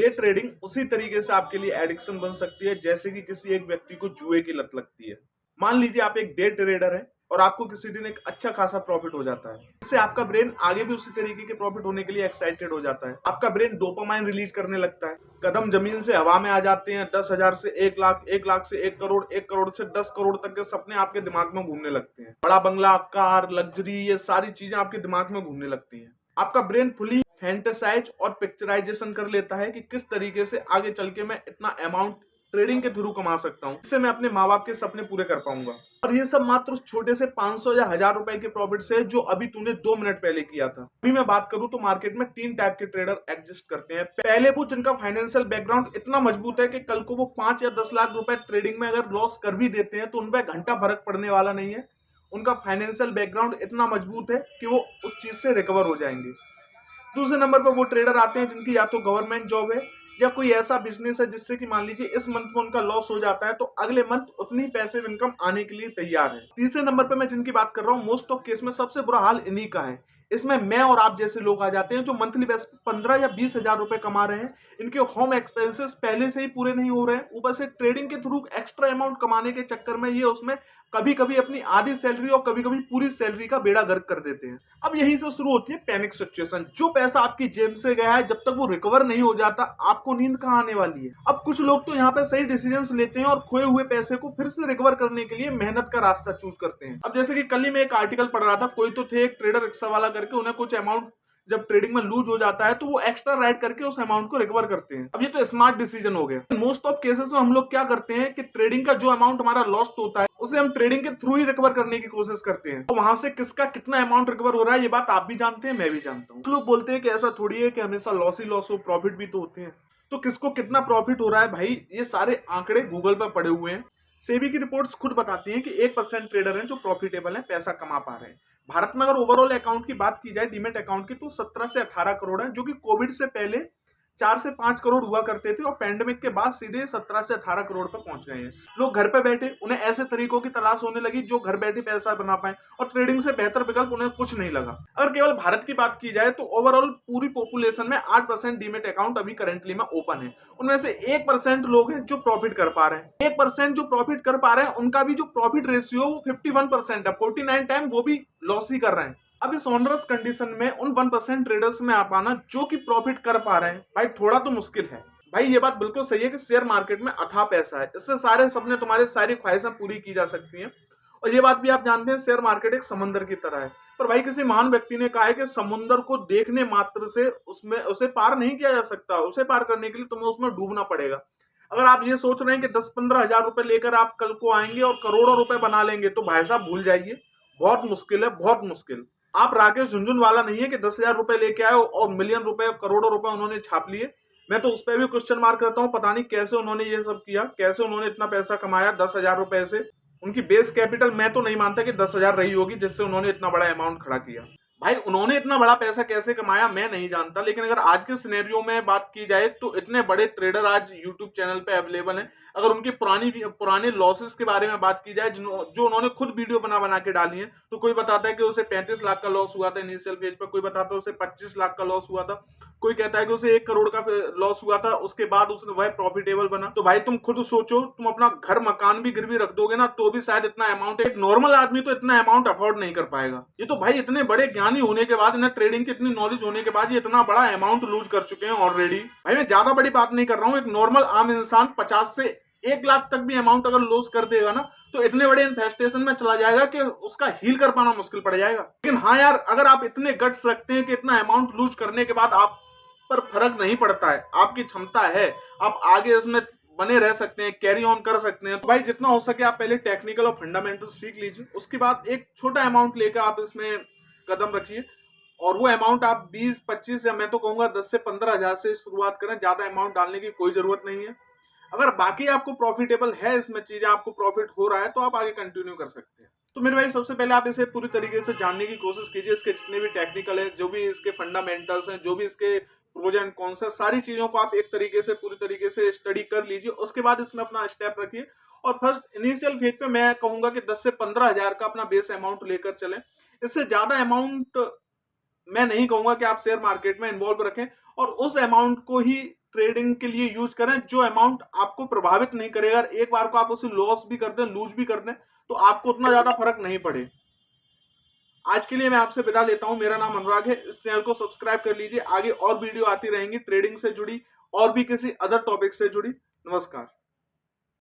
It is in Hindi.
डे ट्रेडिंग उसी तरीके से आपके लिए एडिक्शन बन सकती है जैसे कि किसी एक व्यक्ति को जुए की लत लगती है। मान लीजिए आप एक डे ट्रेडर है और आपको किसी दिन एक अच्छा खासा प्रॉफिट हो जाता है, इससे आपका ब्रेन आगे भी उसी तरीके के प्रॉफिट होने के लिए एक्साइटेड हो जाता है। आपका ब्रेन डोपामाइन रिलीज करने लगता है, कदम जमीन से हवा में आ जाते हैं, 10,000 से 1 लाख, 1 लाख से 1 करोड़, 1 करोड़ से 10 करोड़ तक के सपने आपके दिमाग में घूमने लगते हैं। बड़ा बंगला, कार, लग्जरी, ये सारी चीजें आपके दिमाग में घूमने लगती हैं। आपका ब्रेन फुली फैंटेसाइज और पिक्चराइजेशन कर लेता है कि किस तरीके से आगे चल के मैं इतना अमाउंट ट्रेडिंग के थ्रू कमा सकता हूँ, इससे मैं अपने माँ बाप के सपने पूरे कर पाऊंगा। और ये सब मात्र उस छोटे से 500 या 1000 रुपए के प्रॉफिट से जो अभी तूने 2 मिनट पहले किया था। अभी मैं बात करूं तो मार्केट में 3 टाइप के ट्रेडर एग्जिस्ट करते हैं। पहले वो जिनका फाइनेंशियल बैकग्राउंड इतना मजबूत है कि कल को वो 5 या 10 लाख रुपए ट्रेडिंग में अगर लॉस कर भी देते हैं तो उन पर घंटा फर्क पड़ने वाला नहीं है। उनका फाइनेंशियल बैकग्राउंड इतना मजबूत है कि वो उस चीज से रिकवर हो जाएंगे। दूसरे नंबर पर वो ट्रेडर आते हैं जिनकी या तो गवर्नमेंट जॉब है या कोई ऐसा बिजनेस है जिससे कि मान लीजिए इस मंथ में उनका लॉस हो जाता है तो अगले मंथ उतनी पैसिव इनकम आने के लिए तैयार है। तीसरे नंबर पे मैं जिनकी बात कर रहा हूँ, मोस्ट ऑफ केस में सबसे बुरा हाल इन्हीं का है। इसमें मैं और आप जैसे लोग आ जाते हैं जो मंथली बेस 15 या 20 हजार रुपए कमा रहे हैं। इनके होम एक्सपेंसेस पहले से ही पूरे नहीं हो रहे हैं, ऊपर से ट्रेडिंग के थ्रू एक्स्ट्रा अमाउंट कमाने के चक्कर में ये उसमें कभी कभी अपनी आधी सैलरी और कभी कभी पूरी सैलरी का बेड़ा गर्क कर देते हैं। अब यहीं से शुरू होती है पैनिक सिचुएशन। जो पैसा आपकी जेब से गया है, जब तक वो रिकवर नहीं हो जाता आपको नींद कहाँ आने वाली है। अब कुछ लोग तो यहाँ पे सही डिसीजंस लेते हैं और खोए हुए पैसे को फिर से रिकवर करने के लिए मेहनत का रास्ता चूज करते हैं। अब जैसे कि कल ही मैं एक आर्टिकल पढ़ रहा था, कोई तो थे एक ट्रेडर रिक्शा वाला करके, उन्हें कुछ अमाउंट जब ट्रेडिंग में लूज हो जाता है तो वो एक्स्ट्रा राइड करके उस अमाउंट को रिकवर करते हैं। अब ये तो स्मार्ट डिसीजन हो गया। मोस्ट ऑफ केसेस में हम लोग क्या करते हैं कि ट्रेडिंग का जो अमाउंट हमारा लॉस्ट होता है उसे हम ट्रेडिंग के थ्रू ही रिकवर करने की कोशिश करते हैं। तो वहां से किसका कितना अमाउंट रिकवर हो रहा है ये बात आप भी जानते हैं, मैं भी जानता हूँ। लोग बोलते हैं कि ऐसा थोड़ी है कि हमेशा लॉस ही लॉस हो, प्रॉफिट भी तो होते हैं। तो किसको कितना प्रॉफिट हो रहा है भाई, ये सारे आंकड़े गूगल पर पड़े हुए हैं। सेबी की रिपोर्ट्स खुद बताती हैं कि 1% ट्रेडर हैं जो प्रॉफिटेबल हैं, पैसा कमा पा रहे हैं। भारत में अगर ओवरऑल अकाउंट की बात की जाए, डीमेट अकाउंट की, तो 17 से 18 करोड़ है, जो कि कोविड से पहले 4 से 5 करोड़ हुआ करते थे और पैंडेमिक के बाद सीधे 17 से 18 करोड़ पर पहुंच गए हैं। लोग घर पे बैठे, उन्हें ऐसे तरीकों की तलाश होने लगी जो घर बैठे पैसा बना पाए, और ट्रेडिंग से बेहतर विकल्प उन्हें कुछ नहीं लगा। अगर केवल भारत की बात की जाए तो ओवरऑल पूरी पॉपुलेशन में 8% डीमेट अकाउंट अभी करेंटली में ओपन है। उनमें से 1% लोग हैं जो प्रॉफिट कर पा रहे हैं। 1% जो प्रॉफिट कर पा रहे हैं उनका भी जो प्रॉफिट रेशियो वो 51% है। 49 टाइम वो भी लॉस ही कर रहे हैं। अब इस ऑनरस कंडीशन में उन 1% ट्रेडर्स में आ पाना जो कि प्रॉफिट कर पा रहे हैं, भाई थोड़ा तो मुश्किल है। भाई ये बात बिल्कुल सही है कि शेयर मार्केट में अथाह पैसा है, इससे सारे सपने, तुम्हारी सारी ख्वाहिशें पूरी की जा सकती हैं। और ये बात भी आप जानते हैं, शेयर मार्केट एक समंदर की तरह है। पर भाई किसी महान व्यक्ति ने कहा है कि समुद्र को देखने मात्र से उसमें उसे पार नहीं किया जा सकता, उसे पार करने के लिए तुम्हें उसमें डूबना पड़ेगा। अगर आप ये सोच रहे हैं कि 10-15 हजार रुपए लेकर आप कल को आएंगे और करोड़ों रुपए बना लेंगे, तो भाई साहब भूल जाइए, बहुत मुश्किल है, बहुत मुश्किल। आप राकेश झुनझुनवाला नहीं है कि 10,000 रुपए लेके आए और मिलियन रुपए, करोड़ों रुपए उन्होंने छाप लिए। मैं तो उस पर भी क्वेश्चन मार्क करता हूं, पता नहीं कैसे उन्होंने ये सब किया, कैसे उन्होंने इतना पैसा कमाया 10,000 रुपए से। उनकी बेस कैपिटल मैं तो नहीं मानता कि 10,000 रही होगी जिससे उन्होंने इतना बड़ा अमाउंट खड़ा किया। भाई उन्होंने इतना बड़ा पैसा कैसे कमाया मैं नहीं जानता, लेकिन अगर आज के सिनेरियो में बात की जाए तो इतने बड़े ट्रेडर आज यूट्यूब चैनल पे अवेलेबल हैं। अगर उनकी पुराने लॉसेस के बारे में बात की जाए जो उन्होंने खुद वीडियो बना के डाली है, तो कोई बताता है कि उसे 35 लाख का लॉस हुआ था इनिशियल फेज पर, कोई बताता है उसे 25 लाख का लॉस हुआ था, कोई कहता है कि उसे 1 करोड़ का लॉस हुआ था, उसके बाद उसने वह प्रॉफिटेबल बना। तो भाई तुम खुद सोचो, तुम अपना घर मकान भी गिरवी रख दोगे ना तो भी शायद इतना अमाउंट, एक नॉर्मल आदमी तो इतना अमाउंट अफोर्ड नहीं कर पाएगा। ये तो भाई इतने बड़े ज्ञानी होने के बाद, इन्हें ट्रेडिंग की इतनी नॉलेज होने के बाद ये इतना बड़ा अमाउंट लूज कर चुके हैं ऑलरेडी। भाई मैं ज्यादा बड़ी बात नहीं कर रहा हूँ, एक नॉर्मल आम इंसान 50 से 1 लाख तक भी अमाउंट अगर लूज कर देगा ना तो इतने बड़े इन्फेस्टेशन में चला जाएगा कि उसका हील कर पाना मुश्किल पड़ जाएगा। लेकिन हाँ यार, अगर आप इतने गट्स रखते हैं कि इतना अमाउंट लूज करने के बाद आप पर फर्क नहीं पड़ता है, आपकी क्षमता है, आप आगे इसमें बने रह सकते हैं, कैरी ऑन कर सकते हैं, तो भाई जितना हो सके आप पहले टेक्निकल और फंडामेंटल्स सीख लीजिए। उसके बाद एक छोटा अमाउंट लेकर आप इसमें कदम रखिए, और वो अमाउंट आप 20-25 या मैं तो कहूंगा 10 से 15 हजार से शुरुआत करें। ज्यादा अमाउंट डालने की कोई जरूरत नहीं है। अगर बाकी आपको प्रॉफिटेबल है, इसमें चीजें आपको प्रॉफिट हो रहा है, तो आप आगे कंटिन्यू कर सकते हैं। तो मेरे भाई सबसे पहले आप इसे पूरी तरीके से जानने की कोशिश कीजिए। इसके जितने भी टेक्निकल है, जो भी इसके फंडामेंटल्स हैं, जो भी इसके प्रोज एंड कॉन्स है, सारी चीजों को आप एक तरीके से पूरी तरीके से स्टडी कर लीजिए। उसके बाद इसमें अपना स्टेप रखिए, और फर्स्ट इनिशियल फेज पे मैं कहूंगा कि 10 से 15 हजार का अपना बेस अमाउंट लेकर चलें। इससे ज्यादा अमाउंट मैं नहीं कहूंगा कि आप शेयर मार्केट में इन्वॉल्व रखें। और उस अमाउंट को ही ट्रेडिंग के लिए यूज करें जो अमाउंट आपको प्रभावित नहीं करेगा। एक बार को आप उसे लॉस भी कर दें, लूज भी कर दें, तो आपको उतना ज्यादा फर्क नहीं पड़े। आज के लिए मैं आपसे विदा लेता हूं। मेरा नाम अनुराग है। इस चैनल को सब्सक्राइब कर लीजिए। आगे और वीडियो आती रहेंगी ट्रेडिंग से जुड़ी और भी किसी अदर टॉपिक से जुड़ी। नमस्कार।